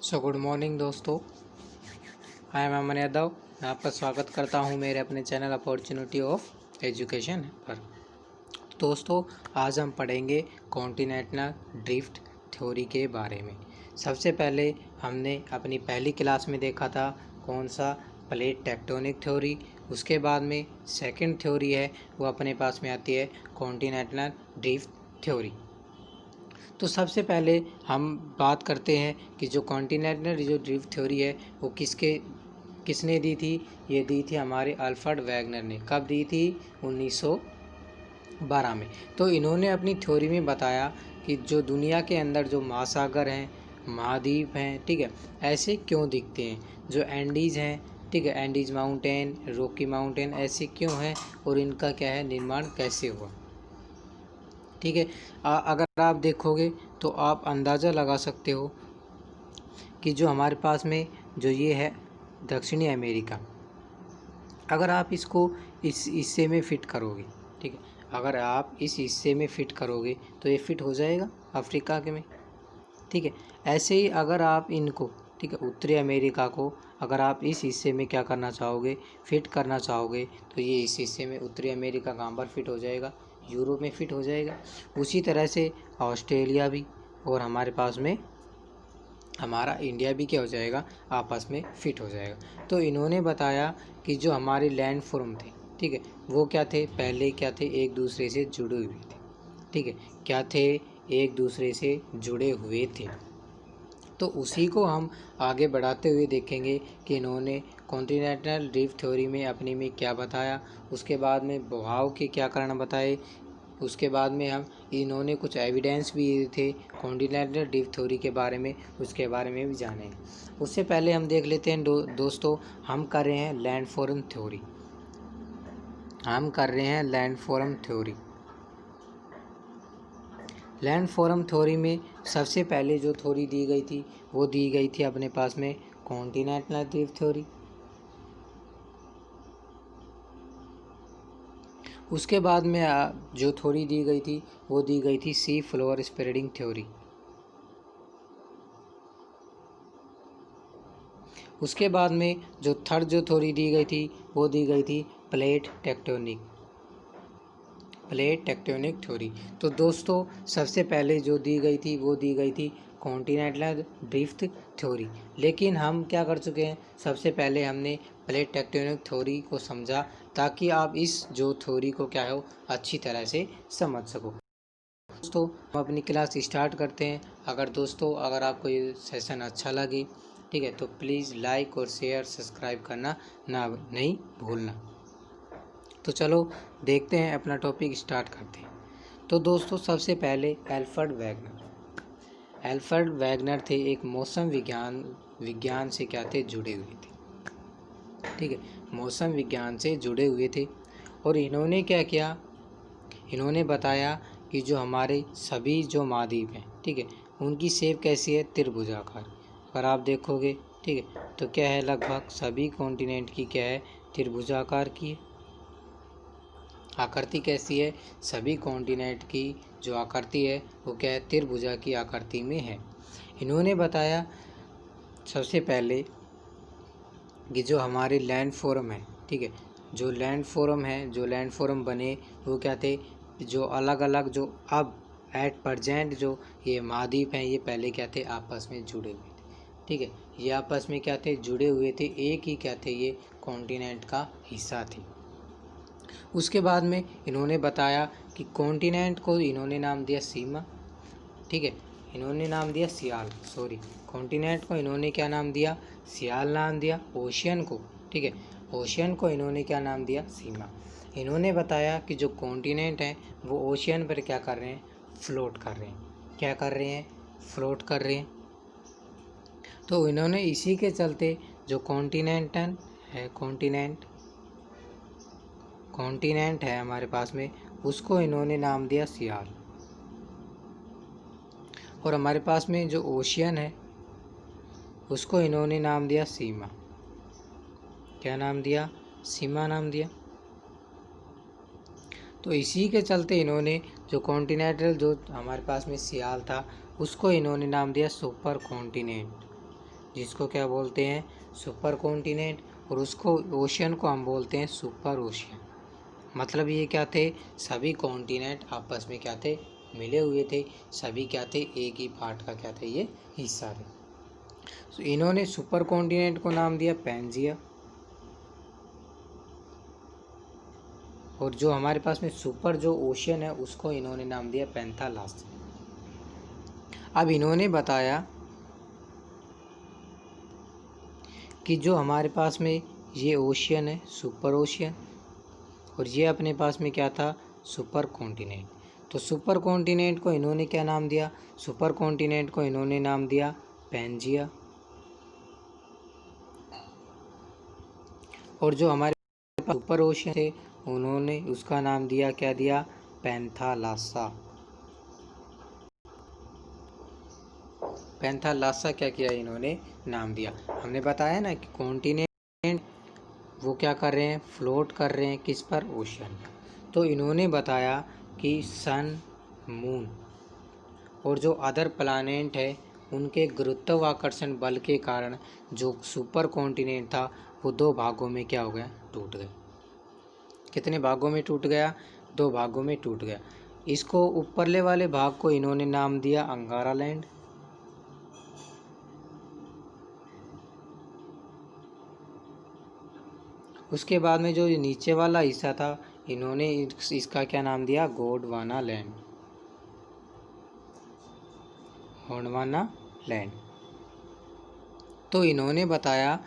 Good morning दोस्तों। I am अमन यादव। मैं आपका स्वागत करता हूं मेरे अपने चैनल अपॉर्चुनिटी ऑफ एजुकेशन पर। दोस्तों, आज हम पढ़ेंगे कॉन्टिनेंटल ड्रिफ्ट थ्योरी के बारे में। सबसे पहले हमने अपनी पहली क्लास में देखा था कौन सा, प्लेट टेक्टोनिक थ्योरी। उसके बाद में सेकंड थ्योरी है वो अपने पास में आती है कॉन्टिनेंटल ड्रिफ्ट थ्योरी। तो सबसे पहले हम बात करते हैं कि जो कॉन्टिनेंटल जो ड्रिफ्ट थ्योरी है वो किसने दी थी। ये दी थी हमारे अल्फ्रेड वैगनर ने। कब दी थी? 1912 में। तो इन्होंने अपनी थ्योरी में बताया कि जो दुनिया के अंदर जो महासागर हैं, महाद्वीप हैं, ठीक है, ऐसे क्यों दिखते हैं। जो एंडीज़ हैं, ठीक है, एंडीज माउंटेन, रॉकी माउंटेन ऐसे क्यों हैं और इनका क्या है, निर्माण कैसे हुआ। ठीक है, अगर आप देखोगे तो आप अंदाज़ा लगा सकते हो कि जो हमारे पास में जो ये है दक्षिणी अमेरिका, अगर आप इसको इस हिस्से में फ़िट करोगे, ठीक है, अगर आप इस हिस्से में फ़िट करोगे तो ये फ़िट हो जाएगा अफ्रीका के में। ठीक है, ऐसे ही अगर आप इनको, ठीक है, उत्तरी अमेरिका को अगर आप इस हिस्से में क्या करना चाहोगे, फ़िट करना चाहोगे, तो ये इस हिस्से में उत्तरी अमेरिका कहाँ पर फिट हो जाएगा, यूरोप में फिट हो जाएगा। उसी तरह से ऑस्ट्रेलिया भी और हमारे पास में हमारा इंडिया भी क्या हो जाएगा, आपस में फिट हो जाएगा। तो इन्होंने बताया कि जो हमारे लैंड फॉर्म थे, ठीक है, वो क्या थे, पहले क्या थे, एक दूसरे से जुड़े हुए थे। ठीक है, क्या थे, एक दूसरे से जुड़े हुए थे। तो उसी को हम आगे बढ़ाते हुए देखेंगे कि इन्होंने कॉन्टिनेंटल ड्रिफ्ट थ्योरी में अपने में क्या बताया। उसके बाद में बहाव के क्या कारण बताए। उसके बाद में हम इन्होंने कुछ एविडेंस भी दिए थे कॉन्टिनेंटल ड्रिफ्ट थ्योरी के बारे में, उसके बारे में भी जाने। उससे पहले हम देख लेते हैं दोस्तों, हम कर रहे हैं लैंड फॉर्म थ्योरी। हम कर रहे हैं land form theory. Land form theory में सबसे पहले जो थ्योरी दी गई थी वो दी गई थी अपने पास में कॉन्टिनेंटल ड्रिफ्ट थ्योरी। उसके बाद में जो थ्योरी दी गई थी वो दी गई थी सी फ्लोर स्प्रेडिंग थ्योरी। उसके बाद में जो थर्ड जो थ्योरी दी गई थी वो दी गई थी प्लेट टेक्टोनिक थ्योरी। तो दोस्तों, सबसे पहले जो दी गई थी वो दी गई थी कॉन्टिनेंटल ड्रिफ्ट थ्योरी। लेकिन हम क्या कर चुके हैं, सबसे पहले हमने प्लेट टेक्टोनिक थ्योरी को समझा ताकि आप इस जो थ्योरी को क्या हो अच्छी तरह से समझ सको। दोस्तों, हम अपनी क्लास स्टार्ट करते हैं। अगर आपको ये सेशन अच्छा लगे, ठीक है, तो प्लीज़ लाइक और शेयर सब्सक्राइब करना नहीं भूलना। तो चलो देखते हैं, अपना टॉपिक स्टार्ट करते हैं। तो दोस्तों, सबसे पहले एल्फ्रेड वैगनर थे, एक मौसम विज्ञान से क्या थे, जुड़े हुए थे। ठीक है, मौसम विज्ञान से जुड़े हुए थे। और इन्होंने क्या किया, इन्होंने बताया कि जो हमारे सभी जो महाद्वीप हैं, ठीक है, उनकी शेप कैसी है, त्रिभुजाकार। अगर आप देखोगे, ठीक है, तो क्या है, लगभग सभी कॉन्टिनेंट की क्या है, त्रिभुजाकार की है। आकृति कैसी है, सभी कॉन्टिनेंट की जो आकृति है वो क्या है, त्रिभुजा की आकृति में है। इन्होंने बताया सबसे पहले कि जो हमारे लैंड फॉर्म है, ठीक है, जो लैंड फॉर्म बने वो क्या थे, जो अलग अलग जो अब एट प्रजेंट जो ये महाद्वीप हैं, ये पहले क्या थे, आपस में जुड़े हुए थे। ठीक है, ये आपस में क्या थे, जुड़े हुए थे, एक ही क्या थे, ये कॉन्टिनेंट का हिस्सा थे। उसके बाद में इन्होंने बताया कि कॉन्टिनेंट को इन्होंने नाम दिया सीमा। ठीक है, इन्होंने नाम दिया सियाल, कॉन्टिनेंट को इन्होंने क्या नाम दिया, सियाल नाम दिया। ओशियन को, ठीक है, ओशियन को इन्होंने क्या नाम दिया, सीमा। इन्होंने बताया कि जो कॉन्टिनेंट हैं वो ओशियन पर क्या कर रहे हैं, फ्लोट कर रहे हैं। क्या कर रहे हैं, फ्लोट कर रहे हैं। तो इन्होंने इसी के चलते जो कॉन्टिनेंट है हमारे पास में, उसको इन्होंने नाम दिया सियाल। और हमारे पास में जो ओशियन है उसको इन्होंने नाम दिया सीमा। क्या नाम दिया, सीमा नाम दिया। तो इसी के चलते इन्होंने जो कॉन्टिनेंटल जो हमारे पास में सियाल था उसको इन्होंने नाम दिया सुपर कॉन्टिनेंट। जिसको क्या बोलते हैं, सुपर कॉन्टिनेंट, और उसको ओशियन को हम बोलते हैं सुपर ओशियन। मतलब ये क्या थे, सभी कॉन्टिनेंट आपस में क्या थे, मिले हुए थे, सभी क्या थे, एक ही पार्ट का क्या थे, ये हिस्सा थे। तो इन्होंने सुपर कॉन्टिनेंट को नाम दिया पैंजिया, और जो हमारे पास में सुपर जो ओशियन है उसको इन्होंने नाम दिया पैंथालास। अब इन्होंने बताया कि जो हमारे पास में ये ओशियन है सुपर ओशियन, और ये अपने पास में क्या था, सुपर कॉन्टिनेंट। तो सुपर कॉन्टिनेंट को इन्होंने क्या नाम दिया, सुपर कॉन्टिनेंट को इन्होंने नाम दिया पैंजिया, और जो हमारे पास सुपर ओशियन थे उन्होंने उसका नाम दिया, क्या दिया, पैंथालासा। पैंथालासा क्या किया, इन्होंने नाम दिया। हमने बताया ना कि कॉन्टिनेंट वो क्या कर रहे हैं, फ्लोट कर रहे हैं किस पर, ओशन। तो इन्होंने बताया कि सन, मून और जो अदर प्लानेट है उनके गुरुत्वाकर्षण बल के कारण जो सुपर कॉन्टिनेंट था वो दो भागों में क्या हो गया, टूट गया। कितने भागों में टूट गया, दो भागों में टूट गया। इसको ऊपरले वाले भाग को इन्होंने नाम दिया अंगारा लैंड, उसके बाद में जो नीचे वाला हिस्सा था इन्होंने इसका क्या नाम दिया, गोंडवाना लैंड, गोंडवाना लैंड। तो इन्होंने बताया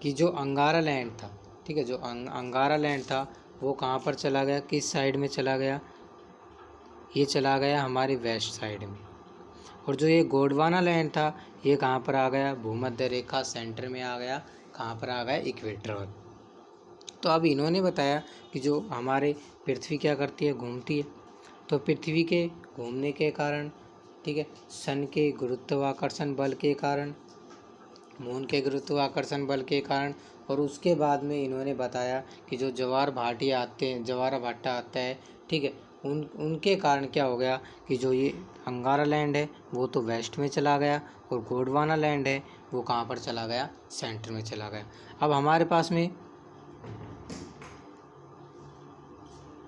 कि जो अंगारा लैंड था, ठीक है, जो अंगारा लैंड था वो कहाँ पर चला गया, किस साइड में चला गया, ये चला गया हमारे वेस्ट साइड में। और जो ये गोंडवाना लैंड था ये कहाँ पर आ गया, भूमध्य रेखा सेंटर में आ गया, कहाँ पर आ गया, इक्वेटर पर। तो अब इन्होंने बताया कि जो हमारे पृथ्वी क्या करती है, घूमती है। तो पृथ्वी के घूमने के कारण, ठीक है, सन के गुरुत्वाकर्षण बल के कारण, मून के गुरुत्वाकर्षण बल के कारण, और उसके बाद में इन्होंने बताया कि जो ज्वार भाटी आते हैं, ज्वार भाटा आता है, ठीक है, उनके कारण क्या हो गया कि जो ये अंगारा लैंड है वो तो वेस्ट में चला गया, और गोंडवाना लैंड है वो कहाँ पर चला गया, सेंटर में चला गया। अब हमारे पास में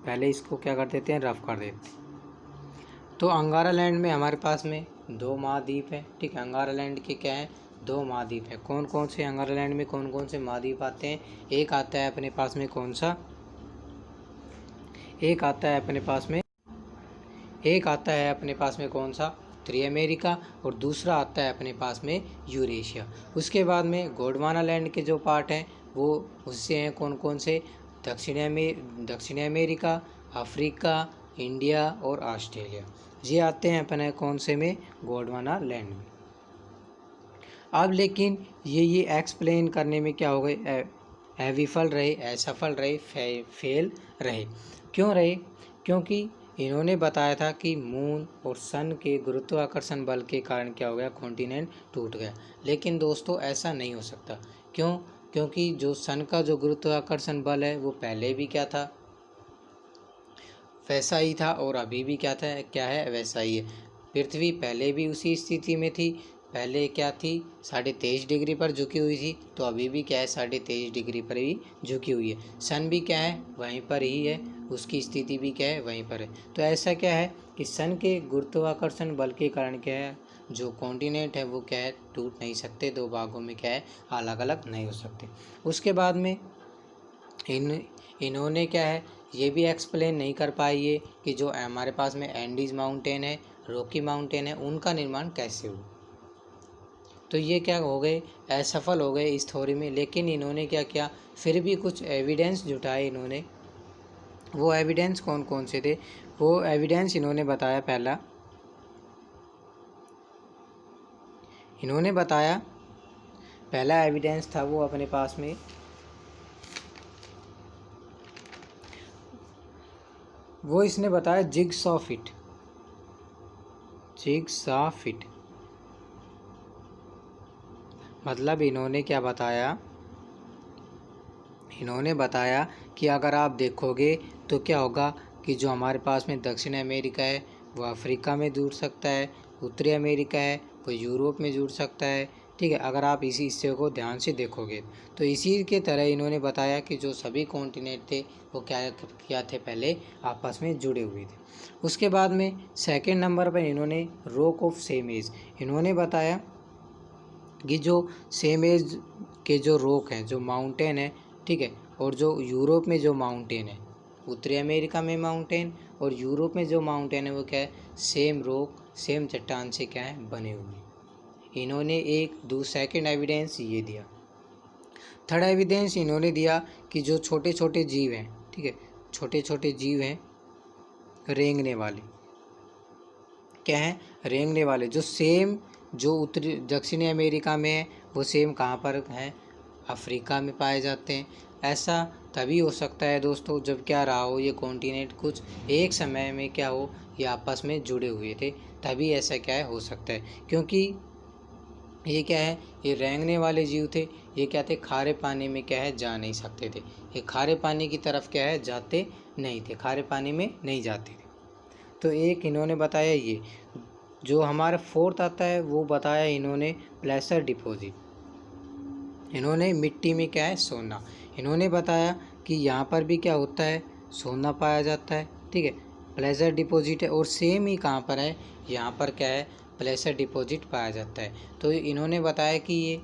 पहले इसको क्या कर देते हैं, रफ कर देते हैं। तो अंगारा लैंड में हमारे पास में दो महाद्वीप है, ठीक है, अंगारा लैंड के क्या है, दो महाद्वीप है। कौन कौन से अंगारा लैंड में कौन कौन से महाद्वीप आते हैं, एक आता है अपने पास में कौन सा, एक आता है अपने पास में, एक आता है अपने पास में कौन सा, उत्तरी अमेरिका, और दूसरा आता है अपने पास में यूरेशिया। उसके बाद में गोंडवाना लैंड के जो पार्ट हैं वो उससे हैं कौन कौन से, दक्षिणी अमेरिका, अफ्रीका, इंडिया और ऑस्ट्रेलिया, ये आते हैं अपने कौन से में, गोंडवाना लैंड में। अब लेकिन ये एक्सप्लेन करने में क्या हो गए, विफल रहे, असफल रहे, फेल रहे। क्यों रहे, क्योंकि इन्होंने बताया था कि मून और सन के गुरुत्वाकर्षण बल के कारण क्या हो गया, कॉन्टिनेंट टूट गया। लेकिन दोस्तों ऐसा नहीं हो सकता, क्यों, क्योंकि जो सन का जो गुरुत्वाकर्षण बल है वो पहले भी क्या था, वैसा ही था, और अभी भी क्या था, क्या है, वैसा ही है। पृथ्वी पहले भी उसी स्थिति में थी, पहले क्या थी, 23.5 डिग्री पर झुकी हुई थी, तो अभी भी क्या है, 23.5 डिग्री पर ही झुकी हुई है। सन भी क्या है, वहीं पर ही है, उसकी स्थिति भी क्या है, वहीं पर है। तो ऐसा क्या है कि सन के गुरुत्वाकर्षण बल के कारण क्या है, जो कॉन्टिनेंट है वो क्या है, टूट नहीं सकते, दो भागों में क्या है, अलग अलग नहीं हो सकते। उसके बाद में इन्होंने क्या है, ये भी एक्सप्लेन नहीं कर पाई है कि जो हमारे पास में एंडीज माउंटेन है, रॉकी माउंटेन है, उनका निर्माण कैसे हुआ। तो ये क्या हो गए, असफल हो गए इस थ्योरी में। लेकिन इन्होंने क्या किया, फिर भी कुछ एविडेंस जुटाए इन्होंने। वो एविडेंस कौन कौन से थे, वो एविडेंस इन्होंने बताया, पहला इन्होंने बताया, पहला एविडेंस था वो अपने पास में वो इसने बताया जिग्सॉ फिट, जिग्सॉ फिट। मतलब इन्होंने क्या बताया, इन्होंने बताया कि अगर आप देखोगे तो क्या होगा कि जो हमारे पास में दक्षिण अमेरिका है वो अफ्रीका में जुड़ सकता है, उत्तरी अमेरिका है वो यूरोप में जुड़ सकता है, ठीक है, अगर आप इसी हिस्से को ध्यान से देखोगे तो इसी के तरह इन्होंने बताया कि जो सभी कॉन्टिनेंट थे वो क्या थे, पहले आपस में जुड़े हुए थे। उसके बाद में सेकंड नंबर पर इन्होंने रॉक ऑफ सेम एज, इन्होंने बताया कि जो सेम एज के जो रॉक हैं, जो माउंटेन है, ठीक है, और जो यूरोप में जो माउंटेन है, उत्तरी अमेरिका में माउंटेन और यूरोप में जो माउंटेन है वो क्या है, सेम रॉक, सेम चट्टान से क्या है, बने हुए। इन्होंने सेकंड एविडेंस ये दिया। थर्ड एविडेंस इन्होंने दिया कि जो छोटे छोटे जीव हैं, ठीक है, छोटे छोटे जीव हैं रेंगने वाले, क्या है, रेंगने वाले, जो सेम जो उत्तरी दक्षिणी अमेरिका में है वो सेम कहाँ पर है, अफ्रीका में पाए जाते हैं। ऐसा तभी हो सकता है दोस्तों जब क्या रहा हो, ये कॉन्टिनेंट कुछ एक समय में क्या हो, ये आपस में जुड़े हुए थे, तभी ऐसा क्या है हो सकता है। क्योंकि ये क्या है, ये रेंगने वाले जीव थे, ये क्या थे, खारे पानी में क्या है, जा नहीं सकते थे, ये खारे पानी की तरफ क्या है, जाते नहीं थे, खारे पानी में नहीं जाते थे। तो एक इन्होंने बताया ये। जो हमारा फोर्थ आता है वो बताया इन्होंने प्लेसर डिपॉजिट, इन्होंने मिट्टी में क्या है, सोना, इन्होंने बताया कि यहाँ पर भी क्या होता है, सोना पाया जाता है, ठीक है, प्लेसर डिपॉजिट है, और सेम ही कहाँ पर है, यहाँ पर क्या है, प्लेसर डिपॉजिट पाया जाता है। तो इन्होंने बताया कि ये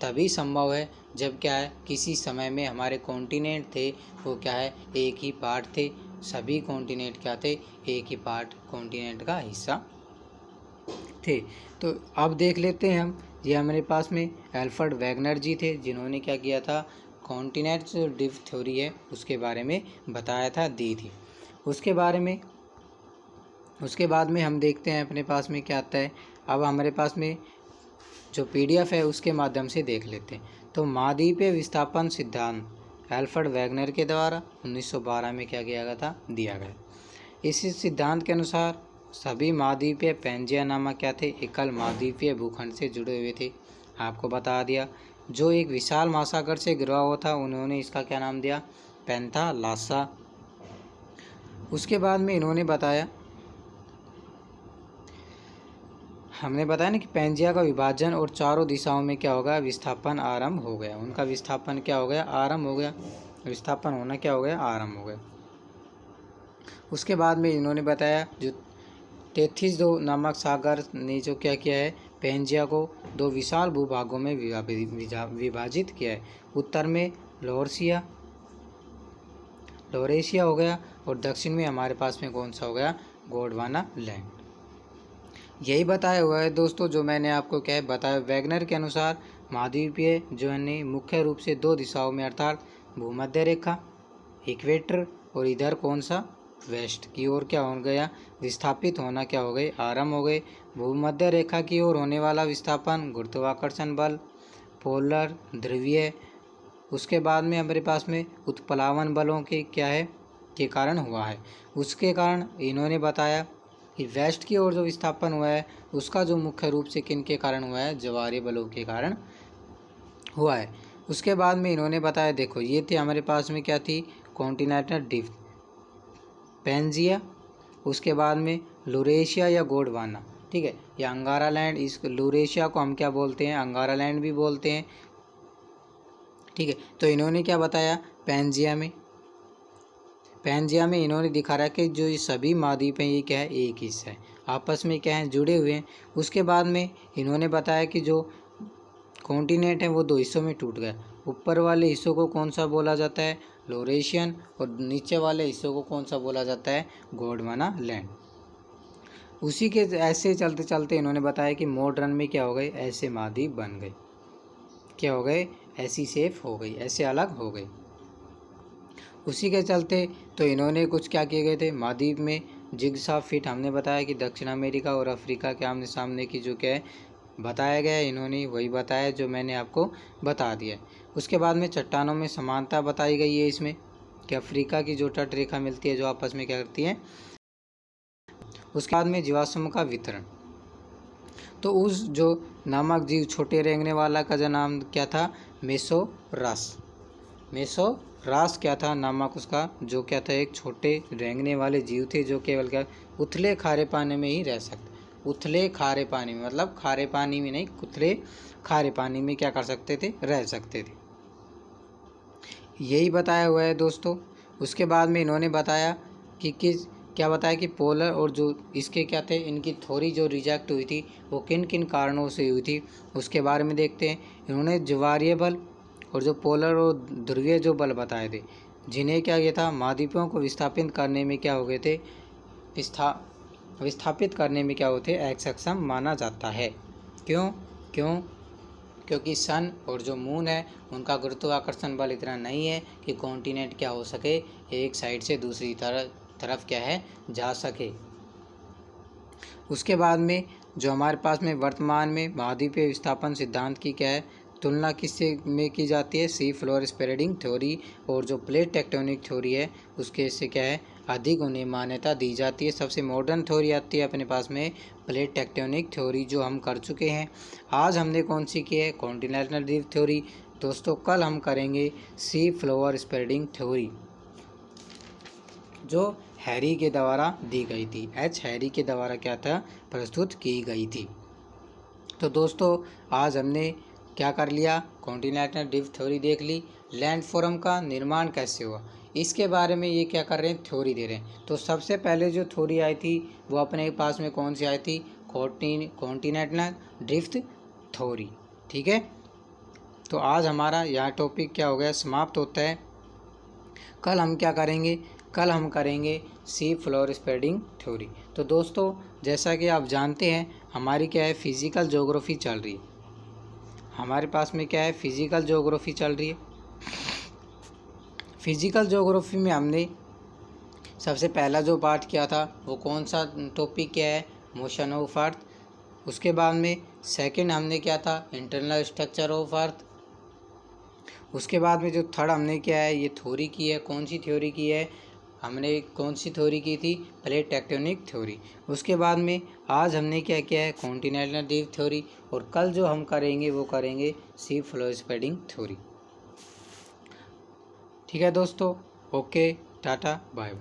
तभी संभव है जब क्या है, किसी समय में हमारे कॉन्टिनेंट थे वो क्या है, एक ही पार्ट थे, सभी कॉन्टिनेंट क्या थे, एक ही पार्ट कॉन्टिनेंट का हिस्सा थे। तो अब देख लेते हैं हम, ये हमारे पास में एल्फ्रेड वैगनर जी थे, जिन्होंने क्या किया था, कॉन्टिनेंट जो ड्रिफ्ट थ्योरी है उसके बारे में बताया था, दी थी। उसके बाद में हम देखते हैं अपने पास में क्या आता है। अब हमारे पास में जो PDF है उसके माध्यम से देख लेते हैं। तो महाद्वीपीय विस्थापन सिद्धांत एल्फ्रेड वैगनर के द्वारा 1912 में क्या किया गया था, दिया गया। इस सिद्धांत के अनुसार सभी महाद्वीपीय पैंजिया नामक क्या थे, एकल महाद्वीपीय भूखंड से जुड़े हुए थे। आपको बता दिया, जो एक विशाल महासागर से घिरा हुआ था, उन्होंने इसका क्या नाम दिया, पेंथालासा। उसके बाद में इन्होंने बताया, हमने बताया ना कि पैंजिया का विभाजन और चारों दिशाओं में क्या होगा, विस्थापन आरंभ हो गया, उनका विस्थापन क्या हो गया, आरंभ हो गया, विस्थापन होना क्या हो गया, आरंभ हो गया। उसके बाद में इन्होंने बताया जो तेथिस दो नामक सागर ने जो क्या किया है, पैंजिया को दो विशाल भूभागों में विभाजित किया है। उत्तर में लोरेशिया हो गया और दक्षिण में हमारे पास में कौन सा हो गया, गोंडवाना लैंड। यही बताया हुआ है दोस्तों जो मैंने आपको क्या है बताया। वैगनर के अनुसार महाद्वीपीय जो है मुख्य रूप से दो दिशाओं में, अर्थात भूमध्य रेखा इक्वेटर और इधर कौन सा, वेस्ट की ओर क्या हो गया, विस्थापित होना क्या हो गए, आरंभ हो गए। भूमध्य रेखा की ओर होने वाला विस्थापन गुरुत्वाकर्षण बल, पोलर ध्रुवीय, उसके बाद में हमारे पास में उत्प्लावन बलों के क्या है, के कारण हुआ है। उसके कारण इन्होंने बताया कि वेस्ट की ओर जो विस्थापन हुआ है उसका जो मुख्य रूप से किन के कारण हुआ है, ज्वारीय बलों के कारण हुआ है। उसके बाद में इन्होंने बताया, देखो ये थे हमारे पास में क्या थी, कॉन्टिनेंटल ड्रिफ्ट, पैंजिया, उसके बाद में लूरेशिया या गोंडवाना, ठीक है, या अंगारा लैंड। इस लूरेशिया को हम क्या बोलते हैं, अंगारा लैंड भी बोलते हैं, ठीक है। तो इन्होंने क्या बताया, पैंजिया में इन्होंने दिखा रहा है कि जो ये सभी महाद्वीप हैं ये क्या है, एक हिस्सा है, आपस में क्या है, जुड़े हुए हैं। उसके बाद में इन्होंने बताया कि जो कॉन्टिनेंट है वो दो हिस्सों में टूट गया, ऊपर वाले हिस्सों को कौन सा बोला जाता है, लोरेशियन, और नीचे वाले हिस्सों को कौन सा बोला जाता है, गोंडवाना लैंड। उसी के ऐसे चलते चलते इन्होंने बताया कि मॉडर्न में क्या हो गए, ऐसे महाद्वीप बन गए, क्या हो गए, ऐसी शेप हो गई, ऐसे अलग हो गए। उसी के चलते तो इन्होंने कुछ क्या किए गए थे, महाद्वीप में जिग्सा फिट, हमने बताया कि दक्षिण अमेरिका और अफ्रीका के आमने सामने की जो क्या है बताया गया है, इन्होंने वही बताया जो मैंने आपको बता दिया। उसके बाद में चट्टानों में समानता बताई गई है इसमें, कि अफ्रीका की जो तट रेखा मिलती है जो आपस में क्या करती है। उसके बाद में जीवाश्म का वितरण, तो उस जो नामक जीव छोटे रेंगने वाला का जो नाम क्या था, मेसोरास क्या था नामक उसका, जो क्या था, एक छोटे रेंगने वाले जीव थे जो केवल क्या उथले खारे पानी में ही रह सकते, उथले खारे पानी में, मतलब खारे पानी में नहीं, उथले खारे पानी में क्या कर सकते थे, रह सकते थे। यही बताया हुआ है दोस्तों। उसके बाद में इन्होंने बताया कि क्या बताया कि पोलर और जो इसके क्या थे, इनकी थ्योरी जो रिजेक्ट हुई थी वो किन किन कारणों से हुई थी, उसके बारे में देखते हैं। इन्होंने ज्वारीय बल और जो पोलर और ध्रुवीय जो बल बताए थे, जिन्हें क्या किया था, महाद्वीपों को विस्थापित करने में क्या हो गए थे, विस्थापित करने में क्या होते, असक्षम माना जाता है। क्यों? क्योंकि सन और जो मून है उनका गुरुत्वाकर्षण बल इतना नहीं है कि कॉन्टिनेंट क्या हो सके, एक साइड से दूसरी तरफ क्या है, जा सके। उसके बाद में जो हमारे पास में वर्तमान में महाद्वीपीय विस्थापन सिद्धांत की क्या है, तुलना किससे में की जाती है, सी फ्लोर स्प्रेडिंग थ्योरी और जो प्लेट टेक्टोनिक थ्योरी है उसके इससे क्या है, अधिक उन्हें मान्यता दी जाती है। सबसे मॉडर्न थ्योरी आती है अपने पास में प्लेट टेक्टोनिक थ्योरी, जो हम कर चुके हैं। आज हमने कौन सी की है, कॉन्टिनेंटल ड्रिफ्ट थ्योरी। दोस्तों कल हम करेंगे सी फ्लोर स्प्रेडिंग थ्योरी, जो हैरी के द्वारा दी गई थी, एच हैरी के द्वारा क्या था, प्रस्तुत की गई थी। तो दोस्तों आज हमने क्या कर लिया, कॉन्टिनेंटल ड्रिफ्ट थ्योरी देख ली। लैंडफॉर्म का निर्माण कैसे हुआ इसके बारे में ये क्या कर रहे हैं, थ्योरी दे रहे हैं। तो सबसे पहले जो थ्योरी आई थी वो अपने पास में कौन सी आई थी, कॉन्टिनेंटल ड्रिफ्ट थ्योरी। ठीक है, तो आज हमारा यह टॉपिक क्या हो गया, समाप्त होता है। कल हम क्या करेंगे, कल हम करेंगे सी फ्लोर स्प्रेडिंग थ्योरी। तो दोस्तों जैसा कि आप जानते हैं हमारी क्या है, फिजिकल ज्योग्राफी चल रही है, हमारे पास में क्या है, फिजिकल ज्योग्राफी चल रही है। फिजिकल ज्योग्राफी में हमने सबसे पहला जो पार्ट किया था वो कौन सा टॉपिक क्या है, मोशन ऑफ अर्थ। उसके बाद में सेकंड हमने क्या था, इंटरनल स्ट्रक्चर ऑफ अर्थ। उसके बाद में जो थर्ड हमने क्या है, ये थ्योरी की है, कौन सी थ्योरी की है, हमने कौन सी थ्योरी की थी, प्लेट टेक्टोनिक थ्योरी। उसके बाद में आज हमने क्या किया है, कॉन्टिनेंटल ड्रिफ्ट थ्योरी, और कल जो हम करेंगे वो करेंगे सी फ्लोर स्प्रेडिंग थ्योरी। ठीक है दोस्तों, ओके, टाटा बाय।